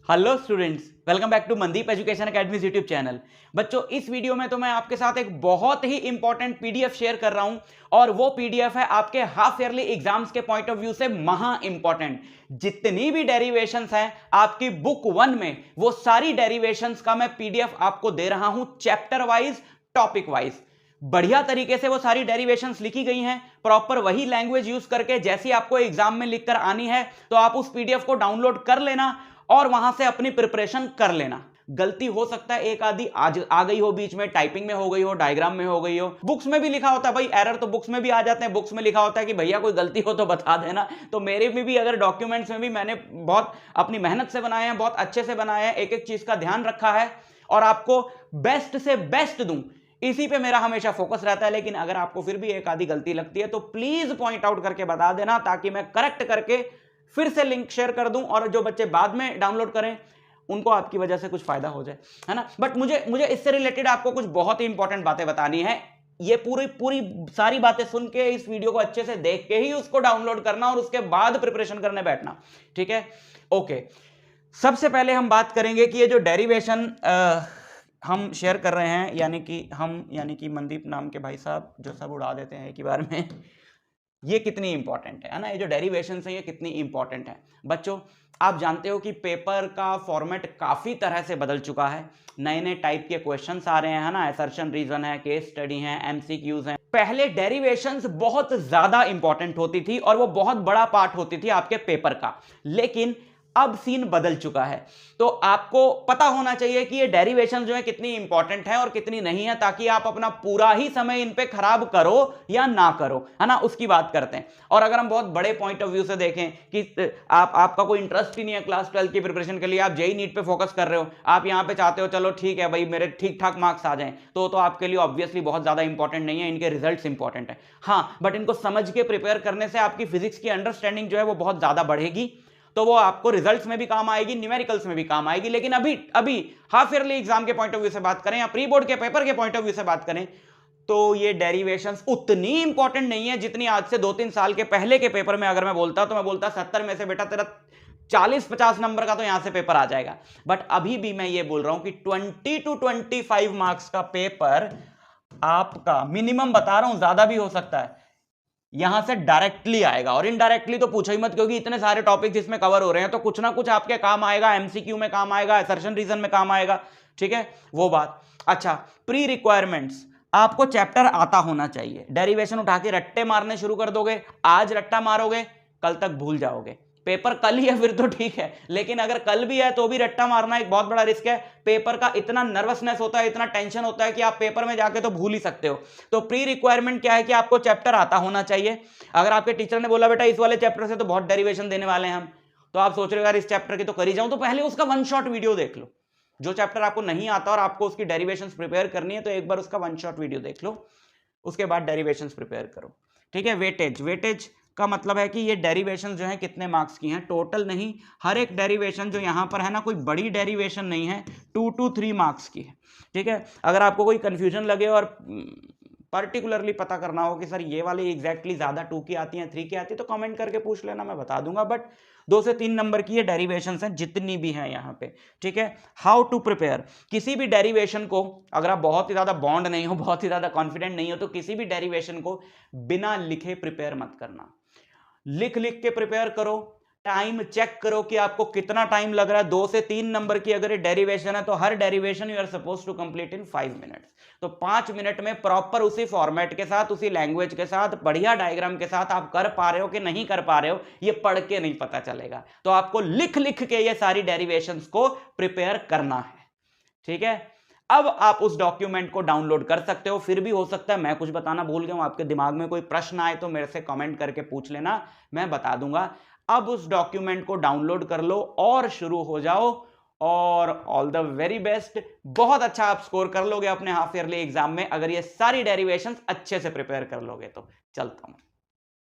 Hello students, welcome back to Mandeep education academy YouTube channel. बच्चों, इस video में तो मैं आपके साथ एक बहुत ही इंपॉर्टेंट पीडीएफ शेयर कर रहा हूं और वो पीडीएफ है आपके हाफ ईयरली एग्जाम्स के पॉइंट ऑफ व्यू से महा इंपॉर्टेंट। जितनी भी डेरिवेशंस हैं आपकी बुक 1 में, वो सारी डेरिवेशंस का मैं पीडीएफ आपको दे रहा हूं, चैप्टर वाइज, टॉपिक वाइज। बढ़िया तरीके से वो सारी डेरिवेशंस लिखी गई हैं, प्रॉपर वही लैंग्वेज यूज करके जैसी आपको एग्जाम में लिखकर आनी है। तो आप उस पीडीएफ को डाउनलोड कर लेना और वहां से अपनी प्रिपरेशन कर लेना। गलती हो सकता है एक आधी आज आ गई हो, बीच में टाइपिंग में हो गई हो, डायग्राम में हो गई हो, बुक्स में भी लिखा होता है भाई, एरर तो बुक्स में भी आ जाते हैं। बुक्स में लिखा होता है कि भैया कोई गलती हो तो बता देना। तो मेरे में भी अगर डॉक्यूमेंट्स में भी मैंने बहुत अपनी मेहनत से बनाए हैं, बहुत अच्छे से बनाए हैं, एक एक चीज का ध्यान रखा है और आपको बेस्ट से बेस्ट दूं, इसी पे मेरा हमेशा फोकस रहता है। लेकिन अगर आपको फिर भी एक आधी गलती लगती है तो प्लीज पॉइंट आउट करके बता देना, ताकि मैं करेक्ट करके फिर से लिंक शेयर कर दूं और जो बच्चे बाद में डाउनलोड करें उनको आपकी वजह से कुछ फायदा हो जाए, है ना। बट मुझे इससे रिलेटेड आपको कुछ बहुत ही इंपॉर्टेंट बातें बतानी है। ये पूरी पूरी सारी बातें सुन के, इस वीडियो को अच्छे से देख के ही उसको डाउनलोड करना और उसके बाद प्रिपरेशन करने बैठना, ठीक है। ओके, सबसे पहले हम बात करेंगे कि ये जो डेरिवेशन हम शेयर कर रहे हैं, यानी कि मनदीप नाम के भाई साहब जो सब उड़ा देते हैं एक ही बार में, ये कितनी इंपॉर्टेंट है ना। ये जो डेरिवेशंस है ये कितनी इंपॉर्टेंट है। बच्चों, आप जानते हो कि पेपर का फॉर्मेट काफी तरह से बदल चुका है। नए नए टाइप के क्वेश्चंस आ रहे हैं, है ना। असर्शन रीजन है, केस स्टडी है, एमसीक्यूज हैं। पहले डेरिवेशंस बहुत ज्यादा इंपॉर्टेंट होती थी और वो बहुत बड़ा पार्ट होती थी आपके पेपर का। लेकिन अब सीन बदल चुका है। तो आपको पता होना चाहिए कि ये डेरिवेशन जो है कितनी इंपॉर्टेंट है और कितनी नहीं है, ताकि आप अपना पूरा ही समय इन पे खराब करो या ना करो, है ना, उसकी बात करते हैं। और अगर हम बहुत बड़े पॉइंट ऑफ व्यू से देखें कि आपका कोई इंटरेस्ट ही नहीं है क्लास 12 की प्रिपरेशन के लिए, आप जेईई नीट पे फोकस कर रहे हो, आप यहां पे चाहते हो चलो ठीक है भाई मेरे ठीक ठाक मार्क्स आ जाएं, तो आपके लिए ऑब्वियसली बहुत ज्यादा इंपॉर्टेंट नहीं है, इनके रिजल्ट्स इंपॉर्टेंट है। हाँ, बट इनको समझ के प्रिपेयर करने से आपकी फिजिक्स की अंडरस्टैंडिंग जो है वो बहुत ज्यादा बढ़ेगी, तो वो आपको रिजल्ट्स में भी काम आएगी, न्यूमेरिकल्स में भी काम आएगी। लेकिन अभी हाफ ईयरली एग्जाम के पॉइंट ऑफ व्यू से बात करें या प्री बोर्ड के पेपर के पॉइंट ऑफ व्यू से बात करें, तो ये डेरिवेशंस उतनी इंपॉर्टेंट नहीं है जितनी आज से 2-3 साल के पहले के पेपर में अगर मैं बोलता, तो मैं बोलता 70 में से बेटा तेरा 40-50 नंबर का तो यहां से पेपर आ जाएगा। बट अभी भी मैं ये बोल रहा हूं कि 20 to 25 मार्क्स का पेपर आपका मिनिमम बता रहा हूं, ज्यादा भी हो सकता है, यहां से डायरेक्टली आएगा। और इनडायरेक्टली तो पूछो ही मत, क्योंकि इतने सारे टॉपिक जिसमें कवर हो रहे हैं, तो कुछ ना कुछ आपके काम आएगा, एमसीक्यू में काम आएगा, असर्शन रीजन में काम आएगा, ठीक है, वो बात। अच्छा, प्री रिक्वायरमेंट्स, आपको चैप्टर आता होना चाहिए। डेरिवेशन उठा के रट्टे मारने शुरू कर दोगे, आज रट्टा मारोगे कल तक भूल जाओगे। पेपर कल ही है फिर तो ठीक है, लेकिन अगर कल भी है तो भी रट्टा मारना एक बहुत बड़ा रिस्क है। पेपर का इतना नर्वसनेस होता है, इतना टेंशन होता है कि आप पेपर में जाके तो भूल ही सकते हो। तो प्री रिक्वायरमेंट क्या है कि आपको चैप्टर आता होना चाहिए। अगर आपके टीचर ने बोला बेटा इस वाले चैप्टर से तो बहुत डेरिवेशन देने वाले हैं हम, तो आप सोच रहे हो यार इस चैप्टर की तो कर ही जाऊं, तो पहले उसका वन शॉट वीडियो देख लो। जो चैप्टर आपको नहीं आता और आपको उसकी डेरिवेशंस प्रिपेयर करनी है, तो एक बार उसका वन शॉट वीडियो देख लो, उसके बाद डेरिवेशंस प्रिपेयर करो, ठीक है। वेटेज का मतलब है कि ये डेरिवेशन जो है कितने मार्क्स की हैं, टोटल नहीं, हर एक डेरिवेशन जो यहां पर है ना, कोई बड़ी डेरिवेशन नहीं है, 2 to 3 मार्क्स की है, ठीक है। अगर आपको कोई कंफ्यूजन लगे और पर्टिकुलरली पता करना हो कि सर ये वाली एग्जैक्टली ज्यादा 2 की आती है 3 की आती है, तो कमेंट करके पूछ लेना, मैं बता दूंगा। बट 2 से 3 नंबर की ये डेरिवेशंस हैं जितनी भी हैं यहाँ पे, ठीक है। हाउ टू प्रिपेयर, किसी भी डेरिवेशन को, अगर आप बहुत ही ज्यादा बॉन्ड नहीं हो, बहुत ही ज्यादा कॉन्फिडेंट नहीं हो, तो किसी भी डेरिवेशन को बिना लिखे प्रिपेयर मत करना। लिख के प्रिपेयर करो, टाइम चेक करो कि आपको कितना टाइम लग रहा है। 2 से 3 नंबर की अगर ये डेरिवेशन है तो हर derivation you are suppose to complete in 5 minutes. तो 5 मिनट में प्रॉपर उसी फॉर्मेट के साथ, उसी लैंग्वेज के साथ, बढ़िया डायग्राम के साथ आप कर पा रहे हो कि नहीं कर पा रहे हो, ये पढ़ के नहीं पता चलेगा। तो आपको लिख के ये सारी डेरिवेशंस को प्रिपेयर करना है, ठीक है। अब आप उस डॉक्यूमेंट को डाउनलोड कर सकते हो। फिर भी हो सकता है मैं कुछ बताना भूल गया हूं, आपके दिमाग में कोई प्रश्न आए तो मेरे से कमेंट करके पूछ लेना, मैं बता दूंगा। अब उस डॉक्यूमेंट को डाउनलोड कर लो और शुरू हो जाओ, और ऑल द वेरी बेस्ट। बहुत अच्छा आप स्कोर कर लोगे अपने हाफ ईयरली एग्जाम में अगर ये सारी डेरिवेशंस अच्छे से प्रिपेयर कर लोगे तो। चलता हूं।